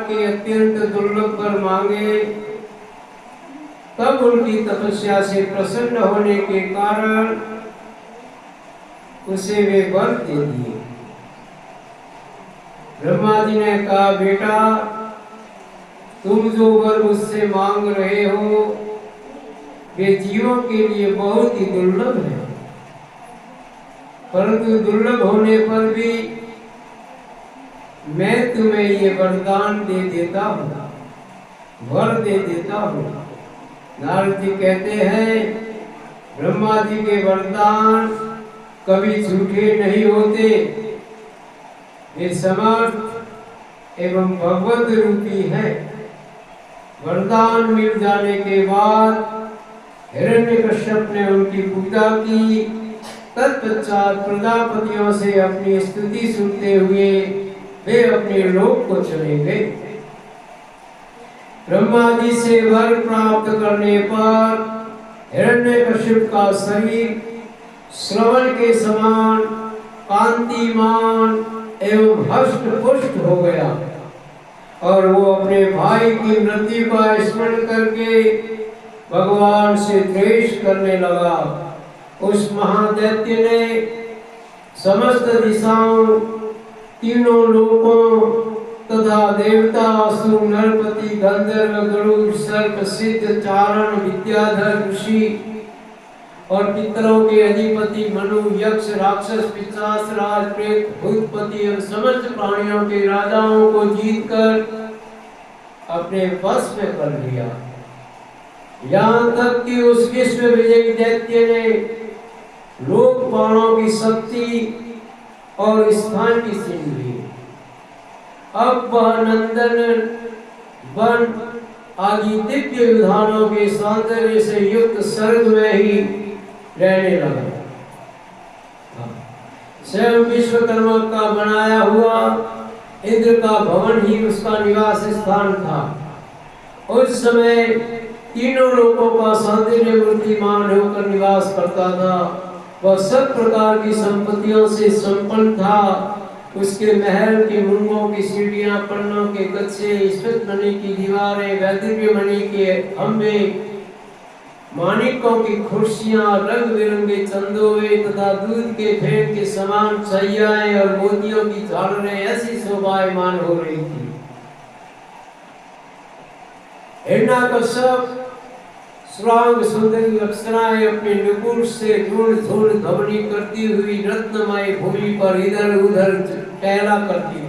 के अत्यंत दुर्लभ वर मांगे, तब उनकी तपस्या से प्रसन्न होने के कारण उसे वे वर दे दिए। ब्रह्मा जी ने कहा, बेटा तुम जो वर मुझसे मांग रहे हो वे जीवों के लिए बहुत ही दुर्लभ है, परंतु दुर्लभ होने पर भी मैं तुम्हें ये वरदान दे देता हूँ, वर दे देता हूँ। नारद जी कहते हैं, ब्रह्मा जी के वरदान कभी झूठे नहीं होते, वे समर्थ एवं भगवत रूपी है। वरदान मिल जाने के बाद हिरण्यकश्यप ने उनकी पूजा की। तत्पश्चात प्रजापतियों से अपनी स्तुति सुनते हुए वे अपने लोक को चले गए। ब्रह्मा जी से वर प्राप्त करने पर हिरण्यकश्यप का शरीर श्रवण के समान कांतिमान एवं हष्ट पुष्ट हो गया और वो अपने भाई की मृत्यु का स्मरण करके भगवान से द्वेष करने लगा। उस महादैत्य ने समस्त दिशाओं, तीनों लोकों तथा देवता, असुर, नरपति, गंधर्व, गरुड़, सर्प, सिद्ध, चारण, विद्याधर, ऋषि और पितरों के अधिपति मनु, यक्ष, राक्षस, पिशाच, राज, प्रेत, भूतपति एवं समस्त प्राणियों के राजाओं को जीतकर अपने वश में कर लिया। यहाँ तक कि उस विश्व विजयी दैत्य ने लोकपालों की शक्ति और स्थान की छीन ली। अब वह नंदन वन आदि दिव्य विधानों के सौंदर्य से युक्त स्वर्ग में ही रहने लगा। स्वयं विश्वकर्मा का बनाया हुआ इंद्र का भवन ही उसका निवास स्थान था। उस समय तीनों लोगों का सौंदर्य मूर्तिमान होकर निवास करता था। वह सब प्रकार की संपत्तियों से संपन्न था। उसके महल के मूंगों की सीढ़ियां, पन्नों के गच्छे, स्फटिक मणि की दीवारें, वैदुर्य मणि के खंभे, माणिकों की कुर्सियां, रंग बिरंगे चंदोवे तथा दूध के फेन के समान सैयाएं और मोतियों की झालरें ऐसी शोभायमान हो रही थी। हिरण्यकश्यप श्रांग सुंदरी अप्सराएं अपने नुपुर से धूल धूल ध्वनि करती हुई रत्नमय भूमि पर इधर उधर टहला करती थी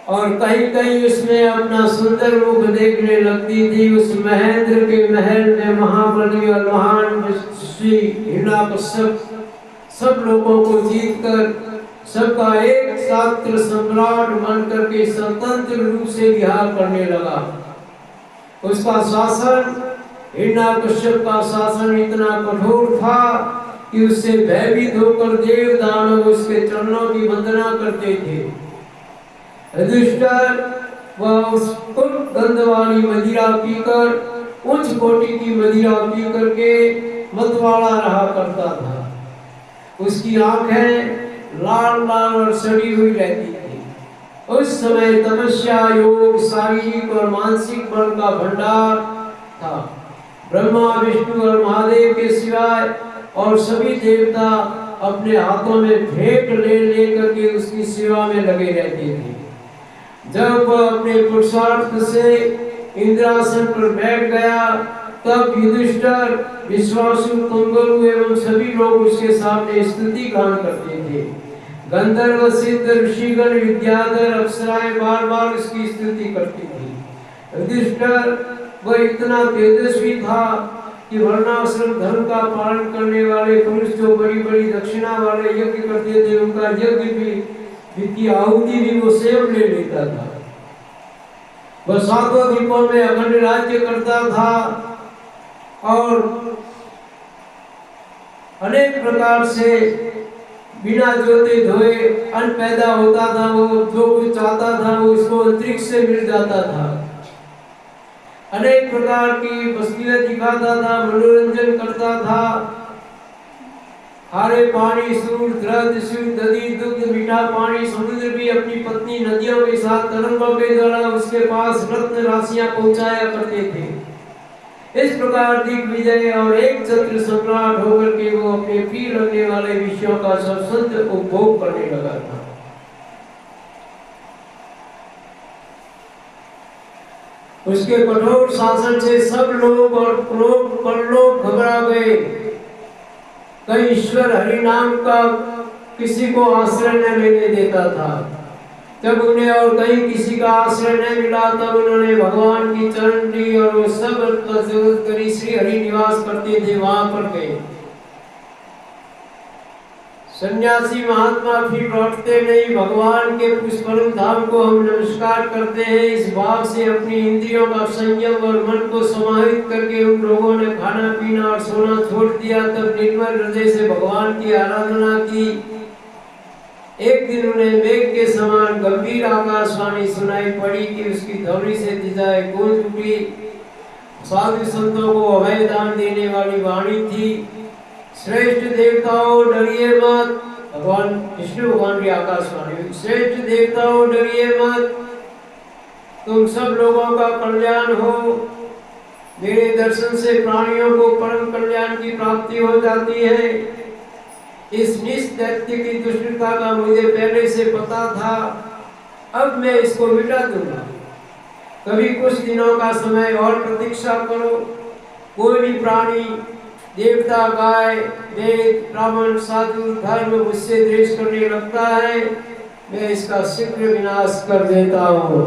और कहीं कहीं उसमें अपना सुंदर मुख देखने लगती थी। उस महेंद्र के महल में महाबली और महान श्री हिरण्यकश्यप सब लोगों को जीतकर सबका एक छात्र सम्राट बनकर के स्वतंत्र रूप से विहार करने लगा। उसका शासन, हिरण्यकश्यप का शासन इतना कठोर था कि उससे भयभीत होकर देव दानव उसके चरणों की वंदना करते थे। युधिष्ठिर वह उस गंध वाली मदिरा पीकर, उच्च कोटि की मदिरा पी करके मतवाला रहा करता था। उसकी आंखें लाल लाल और सड़ी हुई रहती थी। उस समय तपस्या, योग, शारीरिक और मानसिक बल का भंडार था। ब्रह्मा, विष्णु और महादेव के सिवाय और सभी देवता अपने हाथों में भेंट ले लेकर के उसकी सेवा में लगे रहते थे। जब वह अपने पुरुषार्थ से इंद्रासन पर बैठ गया, तब युधिष्ठिर, विश्वासु, कुंभकर्ण एवं सभी लोग उसके सामने स्तुति गान करते थे। गंधर्व, सिद्ध, ऋषिगण, विद्याधर, अप्सराएं बार बार उसकी स्तुति करती थी। युधिष्ठिर वह इतना तेजस्वी था कि वर्णाश्रम धर्म का पालन करने वाले पुरुष जो बड़ी बड़ी दक्षिणा वाले यज्ञ करते थे, उनका यज्ञ भी की आहुति भी वो स्वयं ले लेता था। वह सातों द्वीपों में अखंड राज्य करता था और अनेक प्रकार से बिना जोते धोए अन्न पैदा होता था। वो जो कुछ चाहता था वो उसको अंतरिक्ष से मिल जाता था। अनेक प्रकार की वस्तुएं दिखाता था, मनोरंजन करता था खारे पानी, सूर, द्रद, शुद्ध दधी, दुग्ध, मीठा पानी, समुद्र भी अपनी पत्नी नदियों के साथ तरंगों के द्वारा उसके पास रत्न राशियां पहुंचाया करते थे। इस प्रकार दिग्विजय और एक छत्र सम्राट होकर के वो अपने प्रिय लगने वाले विषयों का स्वतंत्र उपभोग करने लगा था। उसके कठोर शासन से सब लोग और परलोक घबरा गए। कई ईश्वर हरि नाम का किसी को आश्रय न लेने देता था। जब उन्हें और कहीं किसी का आश्रय नहीं मिला तब उन्होंने भगवान की चरण ली और वो सब करी श्री हरि निवास करते थे वहां पर गए। सन्यासी महात्मा फिर लौटते नहीं। भगवान के पुष्परम धाम को हम नमस्कार करते हैं। इस भाव से अपनी इंद्रियों का संयम और मन को समाहित करके उन लोगों ने खाना पीना और सोना छोड़ दिया। तब निर्मल हृदय से भगवान की आराधना की। एक दिन उन्हें मेघ के समान गंभीर आकाशवाणी सुनाई पड़ी कि उसकी ध्वनि से दिशाएं गूंज उठी। साधु संतों को अभय दान देने वाली वाणी थी। श्रेष्ठ देवताओं डरिए मत। भगवान विष्णु भगवान की आकाशवाणी, श्रेष्ठ देवताओं डरिए मत, तुम सब लोगों का कल्याण हो। मेरे दर्शन से प्राणियों को परम कल्याण की प्राप्ति हो जाती है। इस नीच दैत्य की दुष्टता का मुझे पहले से पता था। अब मैं इसको मिटा दूंगा। कभी कुछ दिनों का समय और प्रतीक्षा करो। कोई भी प्राणी, देवता, गाय, वेद, ब्राह्मण, साधु, धर्म मुझसे द्वेष करने लगता है, मैं इसका शीघ्र विनाश कर देता हूँ।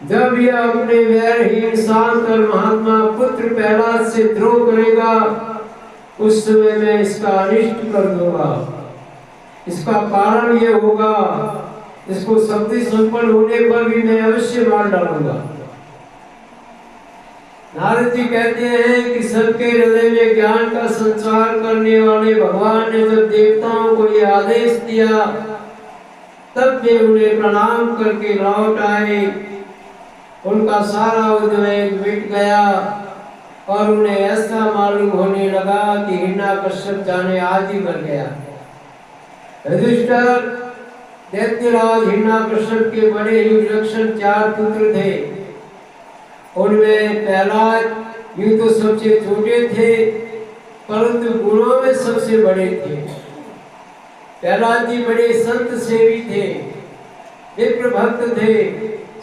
जब यह अपने वैरहीन शांत और महात्मा पुत्र प्रहलाद से द्रोह करेगा उस समय मैं इसका अनिष्ट कर दूंगा। इसका कारण यह होगा, इसको शक्ति संपन्न होने पर भी मैं अवश्य मार डालूंगा। नारद जी कहते हैं कि सबके हृदय में ज्ञान का संचार करने वाले भगवान ने जब देवताओं को यह आदेश दिया तब वे उन्हें प्रणाम करके लौट आए। उनका सारा उद्वेग मिट गया और उन्हें ऐसा मालूम होने लगा कि हिरण्यकश्यप जाने आज ही मर गया। युधिष्ठिर, दैत्यराज हिरण्यकश्यप के बड़े ही विलक्षण 4 पुत्र थे। उनमें प्रहलाद यूं तो सबसे छोटे थे परंतु गुणों में सबसे बड़े थे। प्रहलाद जी बड़े संत सेवी थे, विप्र भक्त थे,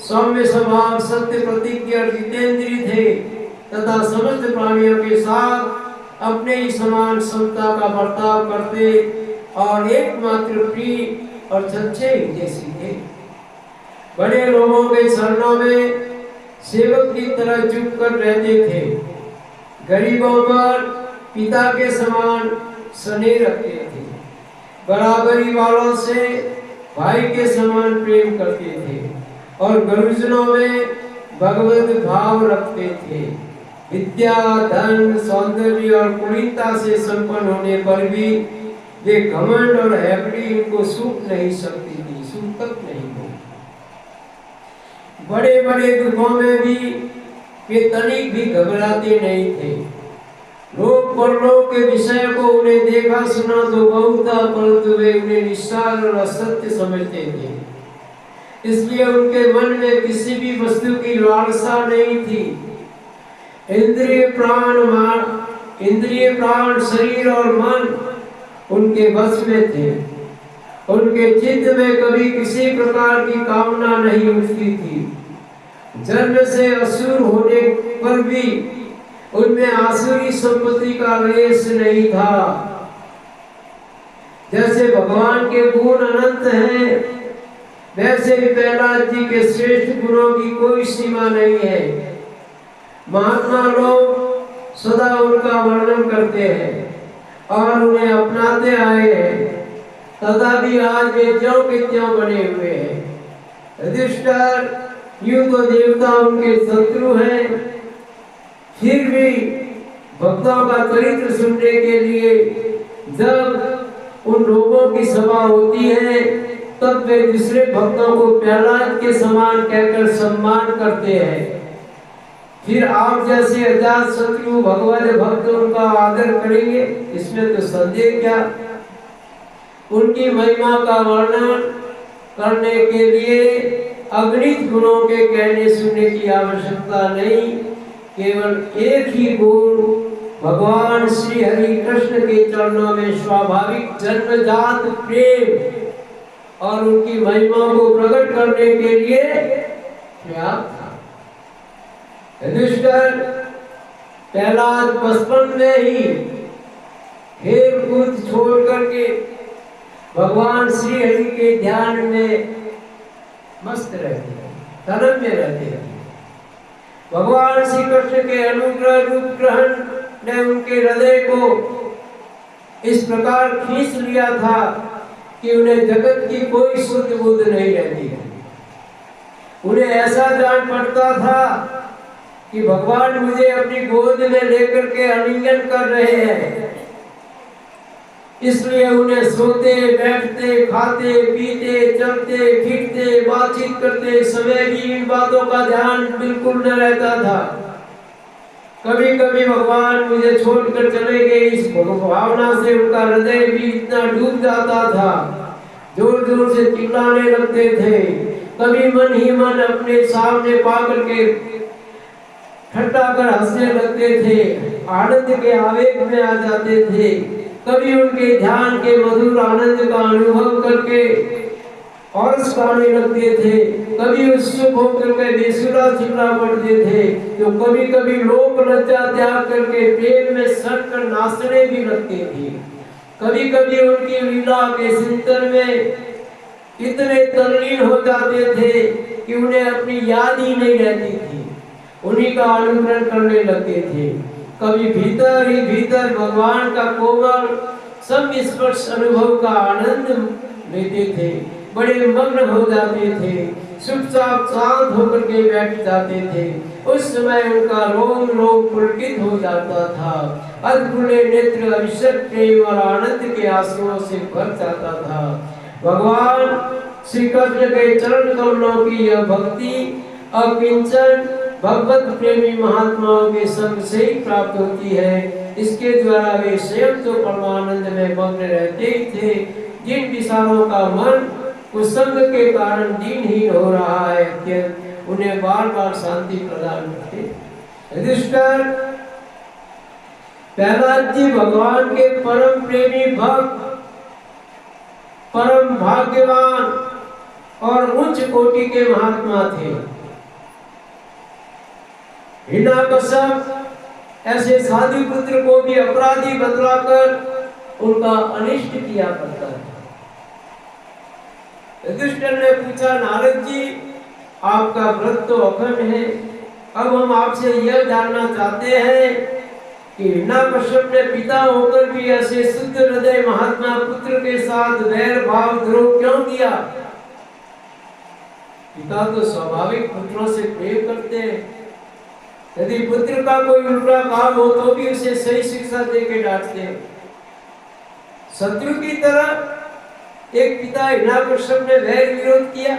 सौम्य स्वभाव, सत्य प्रतिज्ञ और जितेंद्रिय थे तथा समस्त प्राणियों के साथ अपने ही समान समता का बर्ताव करते और एकमात्र प्रिय और सच्चे जैसी थे। बड़े लोगों के शरणों में सेवक की तरह चुप कर रहते थे। गरीबों पर पिता के समान स्नेह रखते थे। बराबरी वालों से भाई के समान प्रेम करते थे और गुरुजनों में भगवत भाव रखते थे। विद्या, धन, सौंदर्य और कुलीनता से संपन्न होने पर भी वे घमंड और हैबड़ी इनको सूख नहीं सकती थी, सूख तक नहीं हो। बड़े बड़े दुखों में भी वे तनिक भी घबराते नहीं थे। लोग परलोक के विषय को उन्हें देखा सुना तो बहुत था परंतु वे उन्हें निस्सार और असत्य समझते थे। इसलिए उनके मन में किसी भी वस्तु की लालसा नहीं थी। इंद्रिय प्राण, शरीर और मन उनके वश में थे। उनके चित्त में कभी किसी प्रकार की कामना नहीं उठती थी। जन्म से असुर होने पर भी उनमें आसुरी संपत्ति का लेश नहीं था। जैसे भगवान के गुण अनंत हैं वैसे ही प्रहलाद जी के श्रेष्ठ गुणों की कोई सीमा नहीं है। महात्मा लोग सदा उनका वर्णन करते हैं और उन्हें अपनाते आए हैं तथा भी आज वे ज्यों के त्यों बने हुए हैं। युधिष्ठिर, यूं तो देवता उनके शत्रु हैं, फिर भी भक्तों का चरित्र सुनने के लिए जब उन लोगों की सभा होती है तब वे दूसरे भक्तों को प्रहलाद के समान कहकर सम्मान करते हैं। फिर आप जैसे अजात शत्रु भगवान भक्त उनका आदर करेंगे, इसमें तो संदेह क्या। उनकी महिमा का वर्णन करने के लिए अगणित गुणों के कहने सुनने की आवश्यकता नहीं। केवल एक ही गुण भगवान श्री हरि कृष्ण के चरणों में स्वाभाविक जन्मजात प्रेम और उनकी महिमा को प्रकट करने के लिए पर्याप्त था। युधिष्ठिर प्रहलाद बचपन में ही खेल कूद छोड़ करके भगवान श्री हरि के ध्यान में मस्त रहते हैं, तनन में रहते हैं। भगवान श्री कृष्ण के अनुग्रह रूप ग्रहण ने उनके हृदय को इस प्रकार खींच लिया था कि उन्हें जगत की कोई शुद्ध बुद्ध नहीं रहती है। उन्हें ऐसा जान पड़ता था कि भगवान मुझे अपनी गोद में लेकर के आलिंगन कर रहे हैं, इसलिए उन्हें सोते बैठते खाते पीते चलते फिरते बातचीत करते समय भी इन बातों का ध्यान बिल्कुल न रहता था। कभी कभी भगवान मुझे छोड़कर चले गए, इस भावना से उनका हृदय भी इतना डूब जाता था, जोर जोर से चिल्लाने लगते थे। कभी मन ही मन अपने सामने पा करके ठट्ठा कर हंसने लगते थे, आनंद के आवेग में आ जाते थे। कभी उनके ध्यान के मधुर आनंद का अनुभव करके और गाने लगते थे, कभी उत्सुक होकर के बेसुरा चिल्ला पड़ते थे, तो कभी कभी लोक लज्जा त्याग करके प्रेम में सट कर नाचने भी लगते थे। कभी कभी उनकी लीला के चिंतन में इतने तल्लीन हो जाते थे कि उन्हें अपनी याद ही नहीं रहती थी, उन्हीं का अनुकरण करने लगते थे। कभी भीतर ही भीतर भगवान का कोमल संस्पर्श अनुभव का आनंद लेते थे, बड़े मग्न हो जाते थे, चुपचाप शांत होकर के बैठ जाते थे। उस समय उनका रोम रोम पुलकित हो जाता था, अद्भुत नेत्र अभिषेक प्रेम और आनंद के आंसुओं से भर जाता था। भगवान श्री कृष्ण के चरण कमलों की यह भक्ति अकिंचन भगवत प्रेमी महात्माओं के संग से ही प्राप्त होती है। इसके द्वारा वे स्वयं तो परमानंद में मग्न रहते ही थे। जिन विचारों का मन उस संग के कारण दीनहीन हो रहा है, उन्हें बार बार शांति प्रदान करते। युधिष्ठिर प्रहलाद जी भगवान के परम प्रेमी भक्त, परम भाग्यवान और उच्च कोटि के महात्मा थे। हिरण्यकश्यप ऐसे साधु पुत्र को भी अपराधी बतलाकर उनका अनिष्ट किया करता है। युधिष्ठिर ने पूछा, नारद जी आपका व्रत तो अखंड है, अब हम आपसे यह जानना चाहते हैं कि हिरण्यकश्यप ने पिता होकर भी ऐसे शुद्ध हृदय महात्मा पुत्र के साथ वैर भाव द्रोह क्यों किया? पिता तो स्वाभाविक पुत्रों से प्रेम करते हैं, यदि पुत्र का कोई उल्टा काम हो तो भी उसे सही शिक्षा देके डांटते हैं। शत्रु की तरह एक पिता हिरण्यकश्यप ने वैर विरोध किया,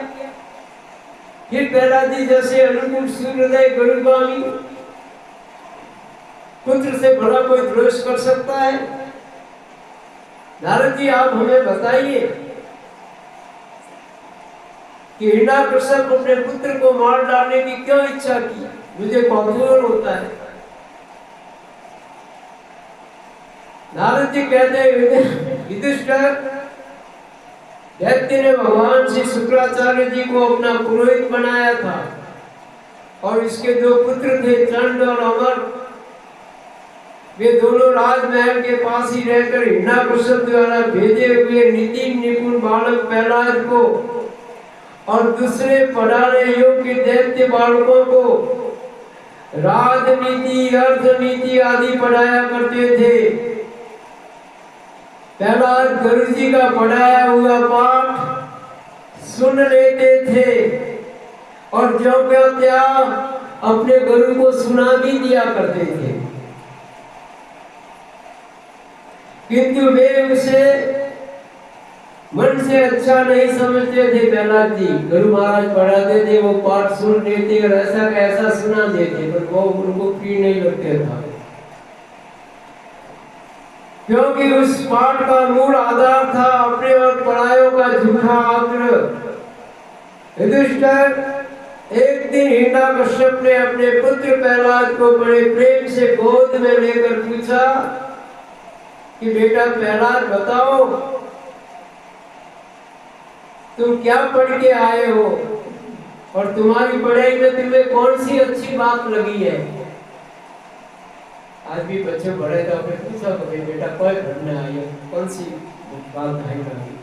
फिर प्रहलाद जी जैसे अनुकूल सूर्योदय गरुड़गामी पुत्र से बड़ा कोई द्रोह कर सकता है? नारद जी आप हमें बताइए कि हिरण्यकश्यप अपने पुत्र को मार डालने की क्यों इच्छा की? मुझे कौतूहल होता है। नारद जी कहते हैं, युधिष्ठिर दैत्य ने भगवान श्री शुक्राचार्य जी को अपना पुरोहित बनाया था और इसके दो पुत्र थे, चंड और अमर। वे दोनों राजमहल के पास ही रहकर हिरण्यकश्यप द्वारा भेजे हुए नीति निपुण बालक प्रहलाद को और दूसरे पढ़ाने योग्य दैत्य बालकों को राजनीति अर्थनीति आदि पढ़ाया करते थे। प्रहलाद गुरु जी का पढ़ाया हुआ पाठ सुन लेते थे और जो क्या अपने गुरु को सुना भी दिया करते थे, किंतु वे उसे मन से अच्छा नहीं समझते थे। प्रहलाद जी गुरु महाराज पढ़ाते थे, वो पाठ सुन लेते और ऐसा कैसा सुना देते, पर वो उनको प्रिय नहीं लगते था। क्योंकि उस पाठ का मूल आधार था अपने और परायों का झूठा आग्रह। युधिष्ठिर, एक दिन हिरण्यकश्यप ने अपने पुत्र प्रहलाद को बड़े प्रेम से गोद में लेकर पूछा कि बेटा प्रहलाद, बताओ तुम क्या पढ़ के आए हो और तुम्हारी पढ़ाई में तुम्हें कौन सी अच्छी बात लगी है। आज भी बच्चे बड़े तो अपने पूछा कभी बेटा कोई पढ़ने आई है, कौन सी बात आई लगी।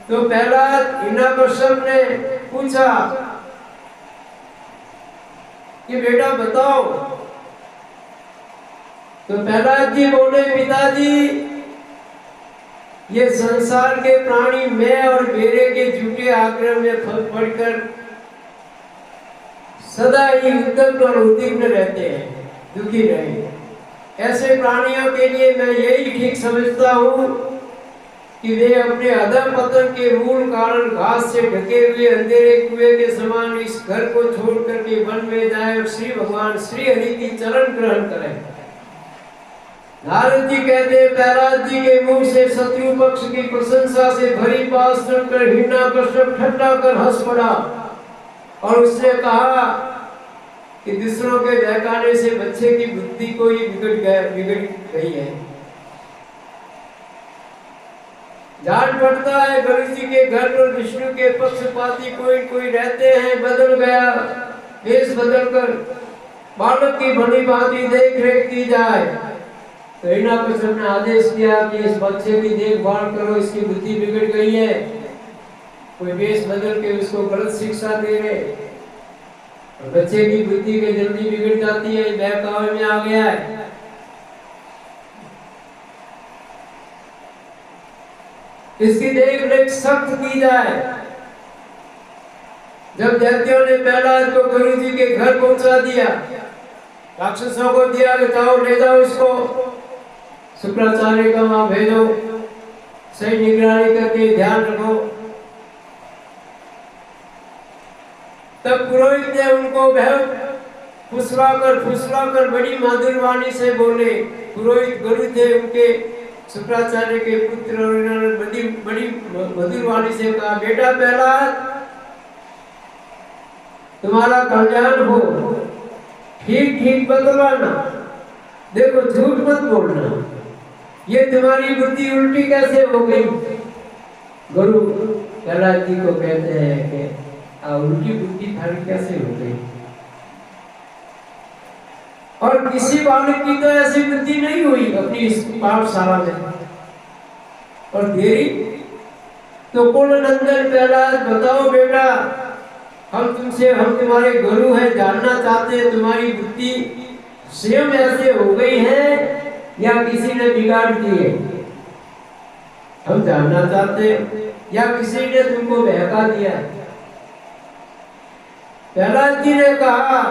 तो प्रहलाद हिरण्यकश्यप ने पूछा कि बेटा बताओ। तो प्रहलाद जी बोले, पिताजी ये संसार के प्राणी मैं और मेरे के झूठे आग्रह में फल पड़कर सदा ही उद्विग्न और उद्विग्न रहते हैं, दुखी रहे। ऐसे प्राणियों के लिए मैं यही ठीक समझता हूँ कि वे अपने अधःपतन के मूल कारण घास से ढके हुए अंधेरे कुएं के समान इस घर को छोड़ करके वन में जाए और श्री भगवान श्री हरि की चरण ग्रहण करें। नारद जी कहते हैं, प्रहलाद जी के मुंह से शत्रु पक्ष की प्रशंसा से भरी बात सुनकर हिरण्यकश्यप ठट्ठा कर हंस पड़ा और उसने कहा कि दूसरों के बहकाने से बच्चे की बुद्धि को ही बिगड़ गई है। जान पड़ता है गुरु जी के घर पर विष्णु के पक्षपाती कोई रहते हैं। बदल गया वेश बदलकर बालक की भली भांति देख रेख की जाए। तो हिरण्यकश्यप ने आदेश किया कि इस बच्चे की देखभाल करो, इसकी बुद्धि बिगड़ गई है। कोई वेश बदल के उसको गलत शिक्षा दे रहे, बच्चे की बुद्धि के जल्दी बिगड़ जाती है, बहकावे में आ गया है। इसकी देख रेख सख्त की जाए। जब दैत्यों ने प्रहलाद को गुरु जी के घर पहुंचा दिया, राक्षसों को दिया कि जाओ ले जाओ इसको शुक्राचार्य का वहां भेजो, सही निगरानी करके ध्यान रखो। तब पुरोहित ने उनको फुसलाकर बड़ी मधुर वाणी से बोले। पुरोहित गुरु थे उनके, शुक्राचार्य के पुत्र, और उन्होंने बड़ी मधुर वाणी से कहा, बेटा प्रहलाद तुम्हारा कल्याण हो, ठीक ठीक बतलाना, देखो झूठ मत बोलना। ये तुम्हारी बुद्धि उल्टी कैसे हो गई। गुरु प्रहलाद जी को कहते हैं कि उल्टी बुद्धि थारी कैसे हो गई। और किसी बालक की तो ऐसी बुद्धि नहीं हुई अपनी इस पाठशाला में। और देरी तो कुल नंदन प्रहलाद, बताओ बेटा, हम तुम्हारे गुरु हैं, जानना चाहते हैं तुम्हारी बुद्धि स्वयं ऐसे हो गई है या किसी ने बिगाड़ दी है। हम जानना चाहते हैं या किसी ने तुमको बहका दिया। प्रहलाद जी ने कहा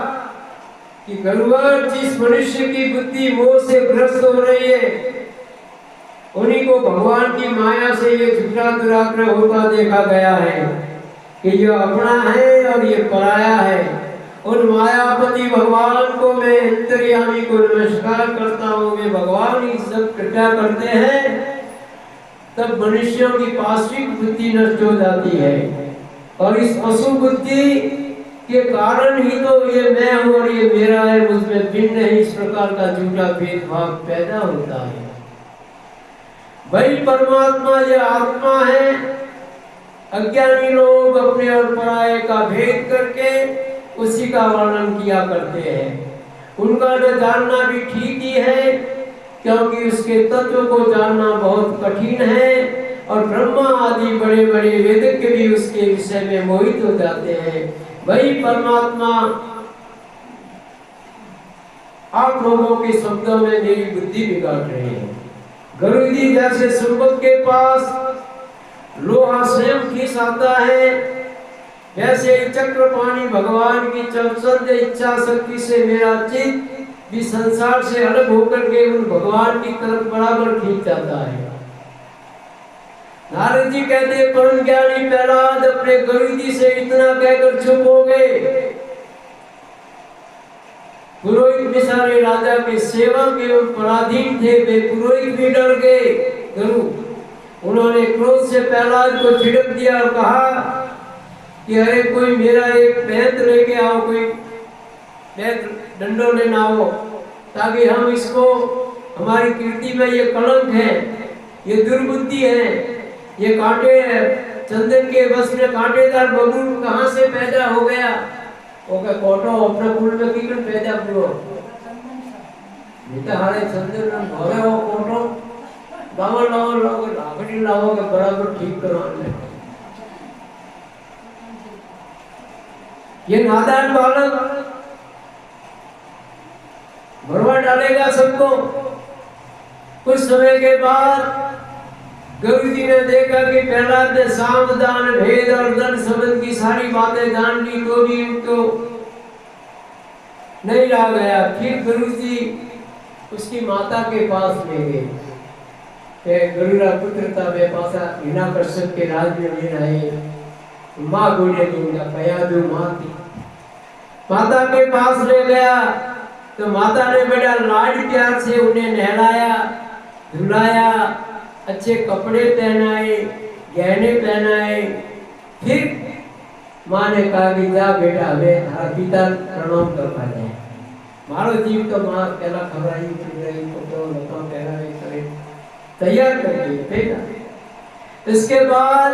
कि गुरुवर, जिस मनुष्य की बुद्धि मोह से ग्रस्त हो रही है उन्हीं को भगवान की माया से ये झूठा दुराग्रह होता देखा गया है कि ये अपना है और ये पराया है। उन मायापति भगवान को मैं अंतर्यामी को नमस्कार करता हूँ। वे भगवान ही सब कृपा करते हैं, तब मनुष्यों की पाश्विक बुद्धि नष्ट हो जाती है। और इस पशु बुद्धि के कारण ही तो ये मैं हूँ और ये मेरा है, मुझमें भिन्न है, इस प्रकार का झूठा भेदभाव पैदा होता है। वही परमात्मा ये आत्मा है। अज्ञानी लोग अपने और पराये का भेद करके उसी का वर्णन किया करते हैं। उनका न जानना भी ठीक ही है, क्योंकि उसके तत्व को जानना बहुत कठिन है और ब्रह्मा आदि बड़े बड़े वेदज्ञ भी उसके विषय में मोहित हो जाते हैं। वही परमात्मा आप लोगों के शब्दों में मेरी बुद्धि बिगाड़ रहे हैं। गुरु जी जैसे सुरबत के पास लोहा स्वयं खींच आता है, वैसे चक्र पानी भगवान की चलचल इच्छा शक्ति से मेरा चित्त भी संसार से अलग होकर के उन भगवान की तरफ बराबर खींच जाता है। नारद जी कहते, परम ज्ञानी प्रहलाद अपने गुरु जी से इतना कहकर चुप हो गए। पुरोहित बेचारे राजा के सेवक एवं पराधीन थे, वे पुरोहित भी डर गए। गुरु उन्होंने क्रोध से प्रहलाद को झिड़क दिया और कहा कि अरे कोई मेरा एक बेत लेके आओ, कोई बेत डंडो लेना हो, ताकि हम इसको, हमारी कीर्ति में ये कलंक है, ये दुर्बुद्धि है, ये कांटे चंदन के बस में कांटेदार बबूल कहाँ से पैदा हो गया? वो क्या कोटो अपने कुल में किकन पैदा हुआ? बेटा हारे चंदन न भरे हो कोटो गावल लाओ लाकड़ी लाओ के बराबर ठीक करवाने। ये नादान बालक भरवा डालेगा सबको। कुछ समय के बाद गुरु जी ने देखा कि प्रहलाद ने साम दान भेद और दंड संबंध की सारी बातें जान ली, तो भी उनको नहीं रहा गया। फिर गुरु जी उसकी माता के पास ले गए। गुरुरा पुत्र था वे पासा हिरण्यकश्यप के राज में ले रहे। माँ गोले उनका पयादू माँ थी, माता के पास ले गया तो माता ने बड़ा लाड प्यार से उन्हें नहलाया, धुलाया, अच्छे कपड़े पहनाए, गहने पहनाए। फिर माँ ने कहा कि जा बेटा हमें तारा पिता प्रणाम कर पाए। मारो जीव तो माँ पहला खबराई रही तो लता पहला करे तैयार कर दिए बेटा। इसके बाद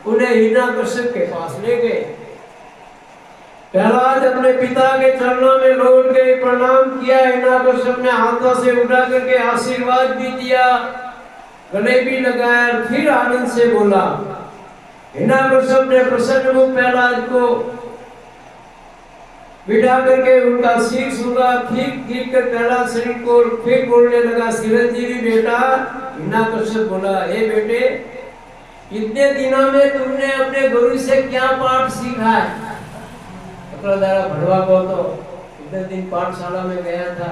उन्हें हिरण्यकश्यप के पास ले गए। प्रहलाद अपने पिता के चरणों में लौट गए, प्रणाम किया। हिरण्यकश्यप ने हाथों से उठा करके आशीर्वाद भी दिया, गले भी लगाया। फिर आनंद से बोला। हिरण्यकश्यप ने प्रसन्न मुख प्रहलाद को बिठा करके उनका सिर छूगा, फिर गिर कर प्रहलाद शरीर को फिर बोलने लगा, चिरंजीवी बेटा। हिरण्यकश्यप बोला, हे बेटे, इतने दिनों में तुमने अपने गुरु से क्या पाठ सीखा है? भड़वा को तो इतने दिन पाठशाला में गया था,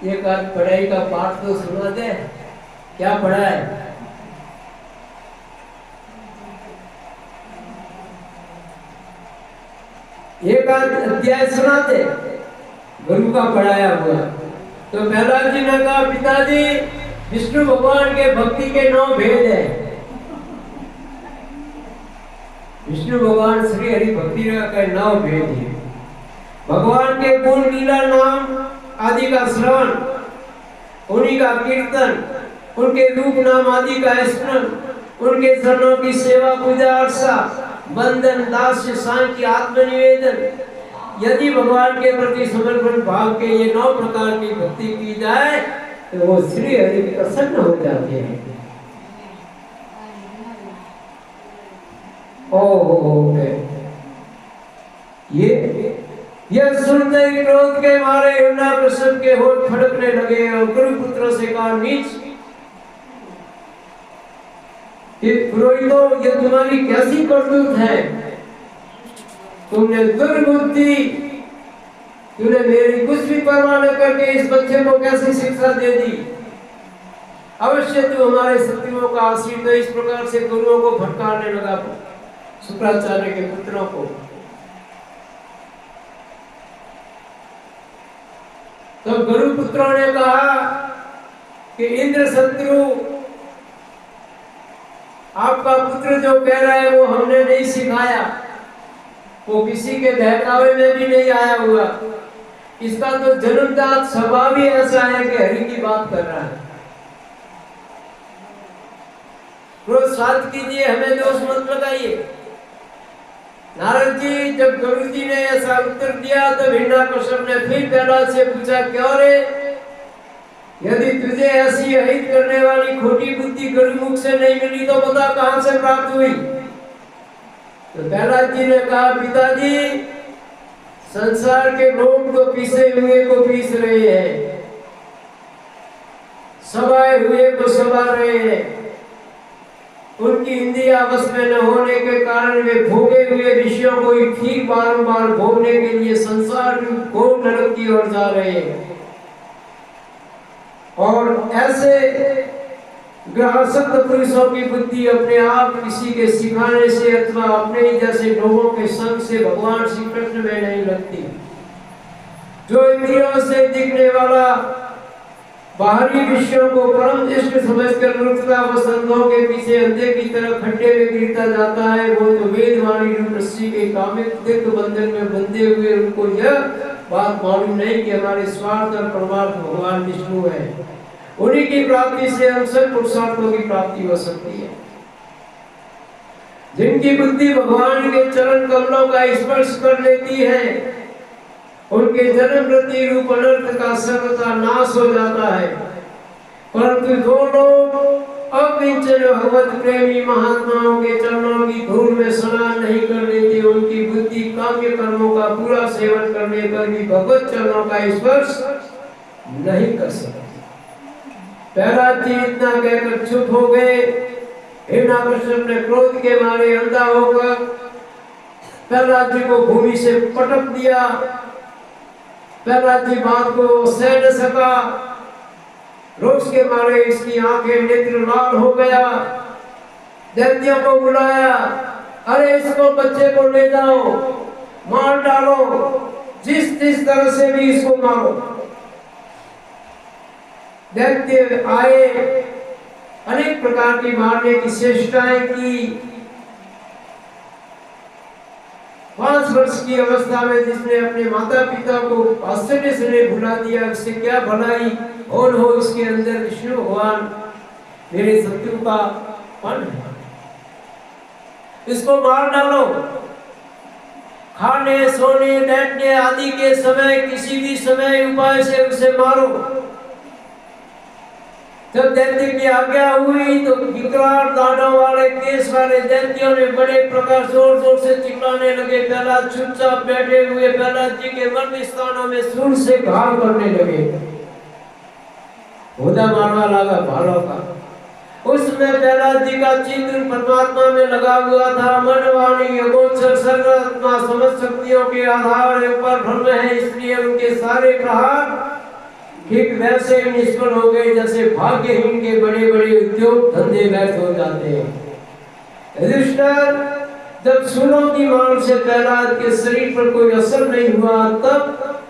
एक आध पढ़ाई का पाठ तो सुना दे, क्या पढ़ा है? एक आध अध्याय सुना दे गुरु का पढ़ाया हुआ। तो प्रहलाद जी ने कहा, पिताजी विष्णु भगवान के भक्ति के 9 भेद है। विष्णु भगवान श्री हरि भक्ति का 9 भेद है। भगवान के गुण लीला नाम आदि का श्रवण, उन्हीं का कीर्तन, उनके रूप नाम आदि का स्मरण, उनके चरणों की सेवा पूजा अर्चा, बंधन दास्य शांति आत्मनिवेदन, यदि भगवान के प्रति समर्पण भाव के ये 9 प्रकार की भक्ति की जाए तो वो श्री हरि प्रसन्न हो जाते हैं। ये सुनते ही क्रोध के मारे हिरण्यकश्यप के होठ फड़कने लगे और गुरुपुत्र से कहा, नीच पुरोहितों, ये तुम्हारी कैसी करतूत है? तुमने दुर्बुद्धि, तूने मेरी कुछ भी परवाह न करके इस बच्चे को कैसी शिक्षा दे दी? अवश्य तू हमारे शत्रुओं का आश्रित। तो इस प्रकार से गुरुओं को फटकारने लगा, शुक्राचार्य के पुत्रों को। तो गुरु पुत्रों ने कहा कि इंद्र शत्रु, आपका पुत्र जो कह रहा है वो हमने नहीं सिखाया, वो किसी के बहकावे में भी नहीं आया हुआ। इसका तो जन्मजात स्वभाव ही ऐसा है कि हरि की बात कर रहा है। रोज साथ कीजिए, हमें दोष मत लगाइए। नारद जी, जब गुरु जी ने ऐसा उत्तर दिया तो हिरण्यकश्यप ने फिर प्रहलाद से पूछा, क्यों रे, यदि तुझे ऐसी अहित करने वाली खोटी बुद्धि गुरुमुख से नहीं मिली तो बता कहां से प्राप्त हुई? तो प्रहलाद जी ने कहा, पिताजी, संसार के लोग तो पीसे हुए को पीस रहे हैं, सवाए हुए को सवा रहे हैं। उनकी इंद्रियां वश में न होने के कारण वे भोगे हुए विषयों को ही ठीक बारंबार भोगने के लिए संसार घोर नरक की ओर जा रहे हैं। और ऐसे ग्रहसक्त पुरुषों की बुद्धि अपने आप किसी के सिखाने से अथवा अपने ही जैसे लोगों के संग से भगवान श्री कृष्ण में नहीं लगती। जो इंद्रियों से दिखने वाला बाहरी विषयों को परम इष्ट समझकर मूर्खता व संतों के पीछे अंधे की तरह खड्डे में गिरता जाता है, वो तो वेदवाणी रूप रस्सी के कामिक दीर्घ बंधन में बंधे हुए उनको यह बात मालूम नहीं कि हमारे स्वार्थ और परमार्थ भगवान विष्णु है। उन्हीं की प्राप्ति से हम सब पुरुषार्थों की प्राप्ति हो सकती है। जिनकी बुद्धि भगवान के चरण कमलों का स्पर्श कर लेती है, उनके जन्म मृत्यु रूप अनर्थ का सर्वथा नाश हो जाता है। परंतु जो लोग अकिंचन भगवत प्रेमी महात्माओं के चरणों की धूल में स्नान नहीं कर लेते, उनकी बुद्धि काम्य कर्मों का पूरा सेवन करने पर भी भगवत चरणों का स्पर्श नहीं कर सकते। प्रहलाद जी इतना कहकर चुप हो गए। हिरण्याकश्यप ने क्रोध के मारे अंधा होकर प्रहलाद जी को भूमि से पटक दिया। प्रहलाद जी बात को सह न सका, रोष के मारे इसकी आंखें नेत्र लाल हो गया। दैत्यों को बुलाया, अरे इसको बच्चे को ले जाओ, मार डालो, जिस तरह से भी इसको मारो। दैत्य आए, अनेक प्रकार की मारने की चेष्टाएं की। 5 वर्ष की अवस्था में जिसने अपने माता पिता को आश्चर्य से भुला दिया, उससे क्या भलाई और हो। इसके अंदर विष्णु भगवान मेरे शत्रु का पन है, इसको मार डालो। खाने सोने बैठने आदि के समय किसी भी समय उपाय से उसे मारो। जब दैत्य की आज्ञा हुई तो विकराल दाढ़ों वाले केस वाले दैत्यों ने बड़े प्रकार जोर जोर से चिल्लाने लगे। प्रहलाद चुपचाप बैठे हुए प्रहलाद जी के मर्म स्थानों में सूंड से घाव करने लगे। होदा मारवा लगा भालों का। उसमें प्रहलाद जी का चित्र परमात्मा में लगा हुआ था। मनवाणी अगोचर सर्वात्मा समझ शक्तियों के आधार पर ब्रह्म है, इसलिए उनके सारे प्रहार ठीक वैसे ही निष्फल हो गए जैसे भाग्यहीन के बड़े बड़े उद्योग धंधे व्यर्थ हो जाते हैं। युधिष्ठिर, जब सूलों की मार से प्रहलाद के शरीर पर कोई असर नहीं हुआ, तब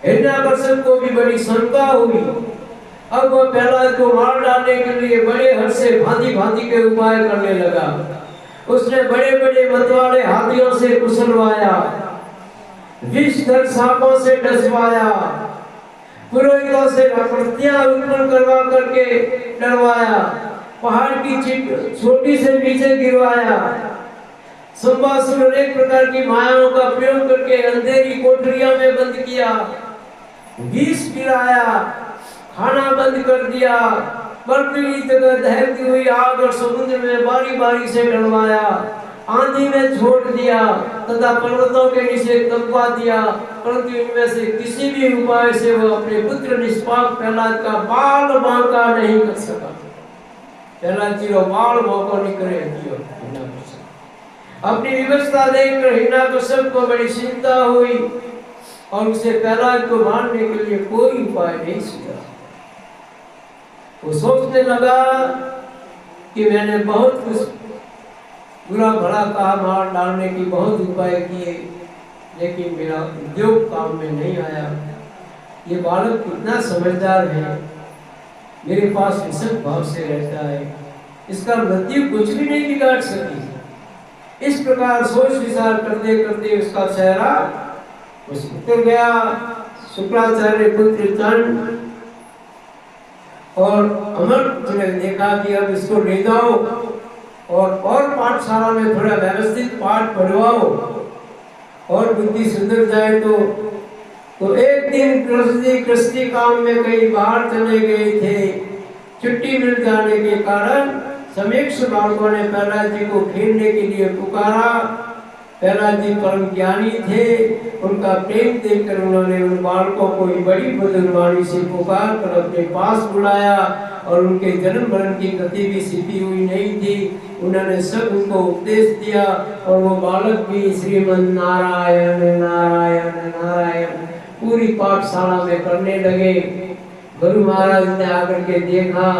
हिरण्याकश्यप को भी बड़ी शंका हुई। अब वह प्रहलाद को मार डालने के लिए बड़े हर्ष से भांति भांति के उपाय करने लगा। उसने बड़े बड़े मतवाले हाथियों से कुचलवाया, विषधर सांपों से डसवाया, पुरोहितों से आकृतियां उत्पन्न करवा करके डरवाया, पहाड़ की छोटी से नीचे गिरवाया, संवासुर अनेक प्रकार की मायाओं का प्रयोग करके अंधेरी कोठरियों में बंद किया, विष पिलाया, खाना बंद कर दिया, बर्फीली जगह दहकती हुई आग और समुद्र में बारी बारी से डलवाया, आंधी में छोड़ दिया तथा पर्वतों के नीचे दबवा दिया। परंतु इनमें से किसी भी उपाय से वो अपने पुत्र निष्पाप प्रहलाद का बाल बांका नहीं कर सका। प्रहलाद जी को बाल बांका नहीं करे। अपनी विवशता देखकर हिरण्याकश्यप को बड़ी चिंता हुई और उसे प्रहलाद को मारने के लिए कोई उपाय नहीं सूझा। वो सोचने लगा कि मैंने बहुत कुछ बुरा भला कहा, मार डालने की बहुत उपाय किए, लेकिन मेरा उद्योग काम में नहीं आया। ये बालक कितना समझदार है, मेरे पास निश्चित भाव से रहता है, इसका मृत्यु कुछ भी नहीं बिगाड़ सकी। इस प्रकार सोच विचार करते करते उसका चेहरा उतर गया। शुक्राचार्य पुत्र चंड और अमर ने देखा कि अब इसको ले जाओ और पाठशाला में थोड़ा व्यवस्थित पाठ पढ़वाओ और बुद्धि सुधर जाए। तो एक दिन कृषि काम में कहीं बाहर चले गए थे। छुट्टी मिल जाने के कारण समीक्ष बालकों ने प्रहलाद जी को खेलने के लिए पुकारा। प्रहलाद जी परम ज्ञानी थे, उनका प्रेम देखकर उन्होंने उन बालकों को बड़ी बुजुर्गवाणी से पुकार कर अपने पास बुलाया और उनके जन्म मरण की गति भी छिपी हुई नहीं थी। उन्होंने सब उनको उपदेश दिया और वो बालक भी श्रीमन नारायण नारायण नारायण पूरी पाठशाला में करने लगे। गुरु महाराज ने आकर के देखा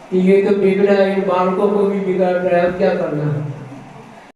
कि ये तो बिगड़ा, इन बालकों को भी बिगाड़ रहा है, अब क्या करना है।